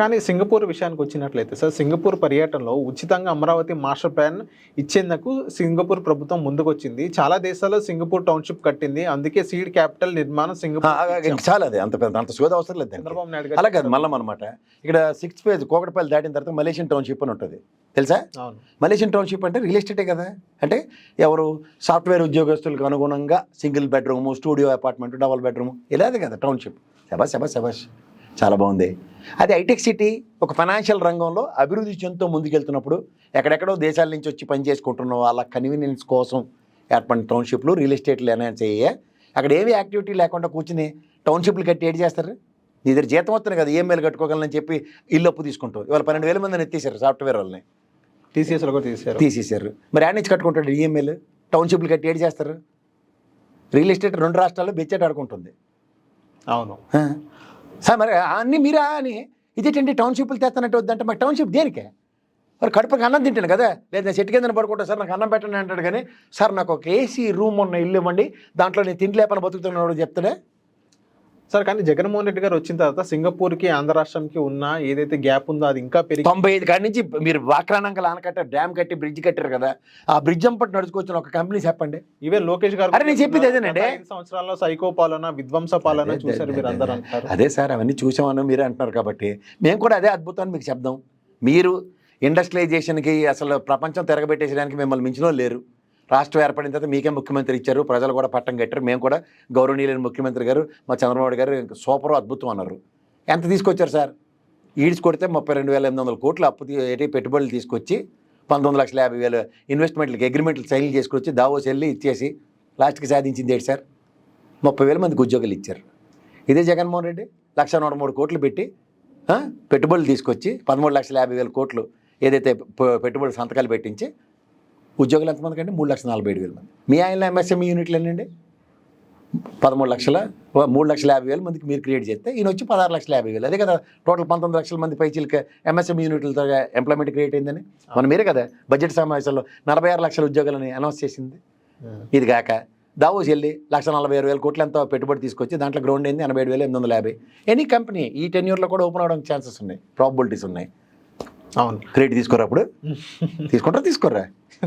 కానీ సింగపూర్ విషయానికి వచ్చినట్లయితే సార్, సింగపూర్ పర్యటనలో ఉచితంగా అమరావతి మాస్టర్ ప్లాన్ ఇచ్చేందుకు సింగపూర్ ప్రభుత్వం ముందుకొచ్చింది. చాలా దేశాల్లో సింగపూర్ టౌన్‌షిప్ కట్టింది. అందుకే సీడ్ క్యాపిటల్ నిర్మాణం సింగపూర్ ఇంక చాలా అది అంత పెద్ద అంత సోద అవసరం లేదు దానికి. చంద్రబాబు నాయుడు అలా గారు కాదు మల్లం అనమాట. ఇక్కడ 6th ఫేజ్ కూకట్పల్లి దాటిన తర్వాత మలేషియన్ టౌన్‌షిప్ అని ఉంటుంది తెలుసా? అవును. మలేషియన్ టౌన్‌షిప్ అంటే రియల్ ఎస్టేటే కదా. అంటే ఎవరు సాఫ్ట్వేర్ ఉద్యోగస్తులకు అనుగుణంగా single bedroom, studio apartment, double bedroom ఇలాదే కదా టౌన్‌షిప్. శబాష్ శబాష్ శబాష్ చాలా బాగుంది. అది హైటెక్ సిటీ ఒక ఫైనాన్షియల్ రంగంలో అభివృద్ధి చెందుతూ ముందుకెళ్తున్నప్పుడు ఎక్కడెక్కడో దేశాల నుంచి వచ్చి పని చేసుకుంటున్న వాళ్ళ కన్వీనియన్స్ కోసం ఏర్పడిన టౌన్షిప్లు రియల్ ఎస్టేట్లు ఎన్హాన్స్ అయ్యాయి. అక్కడ ఏవి యాక్టివిటీ లేకుండా కూర్చుని టౌన్షిప్లు కట్టి ఏడు చేస్తారు. నీ దగ్గర జీతం వస్తుంది కదా, ఈఎంఐలు కట్టుకోగలని చెప్పి ఇల్లు అప్పు తీసుకుంటావు. ఇవాళ 12,000 మందిని ఎత్తేసారు సాఫ్ట్వేర్ వాళ్ళని, టీసీఎస్లో కూడా తీసేశారు. మరి యాడ్ నుంచి కట్టుకుంటాడు ఈఎంఐలు? టౌన్షిప్లు కట్టి ఏడు చేస్తారు. రియల్ ఎస్టేట్ 2 రాష్ట్రాల్లో బెచ్చేట ఆడుకుంటుంది. అవును సార్ మరి అన్నీ మీరా అని ఇదేంటండి టౌన్షిప్లు తెస్తానంటే వద్దంటే మరి టౌన్షిప్ దేనికే? మరి కడుపుకి అన్నం తింటాను కదా, లేదా నేను చెట్టు కింద పడుకుంటా సార్ నాకు అన్నం పెట్టండి అంటాడు. కానీ సార్ నాకు ఒక ఏసీ రూమ్ ఉన్న ఇల్లు ఇవ్వండి, దాంట్లో నేను తిండి లేపని బతుకుతున్నాడు చెప్తాడే సార్. కానీ జగన్మోహన్ రెడ్డి గారు వచ్చిన తర్వాత సింగపూర్కి ఆంధ్ర రాష్ట్రానికి ఉన్న ఏదైతే గ్యాప్ ఉందో అది ఇంకా పెరిగి 95 కాడి నుంచి మీరు వాక్రానంకల్ ఆనకట్టారు, డ్యామ్ కట్టి బ్రిడ్జ్ కట్టారు కదా. ఆ బ్రిడ్జ్ అంపటి నడుచుకొచ్చిన ఒక కంపెనీ చెప్పండి. ఈవెన్ లోకేష్ గారు అరే నేను చెప్పింది అదేనండి. 5 సంవత్సరాల్లో సైకో పాలన, విధ్వంస పాలన చూశారు మీరు అందరూ అంటారు. అదే సార్, అవన్నీ చూసామని మీరే అంటున్నారు కాబట్టి మేము కూడా అదే అద్భుతాన్ని మీకు చెప్దాం. మీరు ఇండస్ట్రియలైజేషన్కి అసలు ప్రపంచం తిరగబెట్టేసడానికి మిమ్మల్ని మించిన లేరు. రాష్ట్రం ఏర్పడిన తర్వాత మీకే ముఖ్యమంత్రి ఇచ్చారు, ప్రజలు కూడా పట్టం కట్టారు. మేము కూడా గౌరవనీయులైన ముఖ్యమంత్రి గారు మా చంద్రబాబు గారు సూపర్ అద్భుతం అన్నారు. ఎంత తీసుకొచ్చారు సార్? ఈడ్స్ కొడితే 32,800 కోట్లు అప్పు పెట్టుబడులు తీసుకొచ్చి 19,50,000 ఇన్వెస్ట్మెంట్లకి అగ్రిమెంట్లు సైన్ చేసుకొచ్చి దావోస్ వెళ్ళి ఇచ్చేసి లాస్ట్కి సాధించింది ఏంటి సార్? 30,000 మందికి ఉద్యోగాలు ఇచ్చారు. ఇదే జగన్మోహన్ రెడ్డి 1,103 కోట్లు పెట్టి పెట్టుబడులు తీసుకొచ్చి 13,50,000 కోట్లు ఏదైతే పెట్టుబడులు సంతకాలు పెట్టించి ఉద్యోగులు ఎంతమందికి అంటే 3,47,000 మంది. మీ ఆయన ఎంఎస్ఎంఈ యూనిట్లు ఎన్నండి 3,50,000 మందికి మీరు క్రియేట్ చేస్తే ఈయన వచ్చి 16,50,000. అదే కదా టోటల్ 19 లక్షల మంది పైచీలకి ఎంఎస్ఎంఈ యూనిట్లతో ఎంప్లాయ్మెంట్ క్రియేట్ అయిందని మనం మీరే కదా బడ్జెట్ సమావేశంలో 46 లక్షల ఉద్యోగాలని అనౌన్స్ చేసింది. ఇది కాక దావోస్ వెళ్ళి 1,46,000 కోట్లు ఎంతో పెట్టుబడి తీసుకొచ్చి దాంట్లో గ్రౌండ్ అయింది 87,850. ఎనీ కంపెనీ ఈ టెన్యూర్లో కూడా ఓపెన్ అవడానికి ఛాన్సెస్ ఉన్నాయి, ప్రాబిలిటీస్ ఉన్నాయి. అవును, క్రెడిట్ తీసుకోరా అప్పుడు తీసుకోరా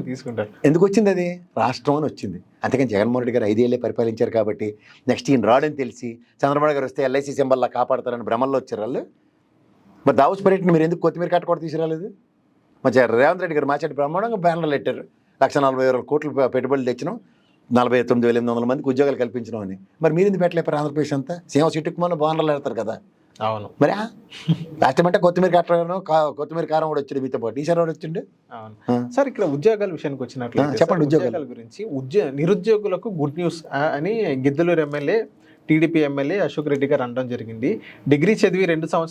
తీసుకుంటారు. ఎందుకు వచ్చింది? అది రాష్ట్రం అని వచ్చింది. అంతేకాని జగన్మోహన్ రెడ్డి గారు 5 ఏళ్ళే పరిపాలించారు కాబట్టి నెక్స్ట్ ఈయన రాడని తెలిసి చంద్రబాబు గారు వస్తే ఎల్ఐసి సింబల్లా కాపాడతారని భ్రమల్లో వచ్చారు వాళ్ళు. మరి దావోస్ పర్యటన మీరు ఎందుకు కొత్తిమీర కట్ట కూడా తీసుకురాలేదు? మరి రేవంత్ రెడ్డి గారు మాట్లాడి బ్రహ్మాండంగా బ్యానర్లు పెట్టారు. 1,40,000 కోట్లు పెట్టుబడులు తెచ్చినాం, 49,800 మందికి ఉద్యోగాలు కల్పించడం అని. మరి మీరు ఎందుకు పెట్టలేపారు? ఆంధ్రప్రదేశ్ అంతా సింహ సిట్టుకు మన బానర్లు పెడతారు కదా. అవును, మరి లాస్ట్ అంటే కొత్తిమీర కట్టడం కొత్తిమీర కారం కూడా వచ్చింది మీతో పాటు. ఈసారి కూడా వచ్చిండు. అవును సార్. ఇక్కడ ఉద్యోగాల విషయానికి వచ్చినట్లయితే చెప్పండి. ఉద్యోగాల గురించి నిరుద్యోగులకు గుడ్ న్యూస్ అని Giddalur MLA TDP MLA Ashok Reddy గారు అనడం జరిగింది. డిగ్రీ చదివి 2 సంవత్సరాలు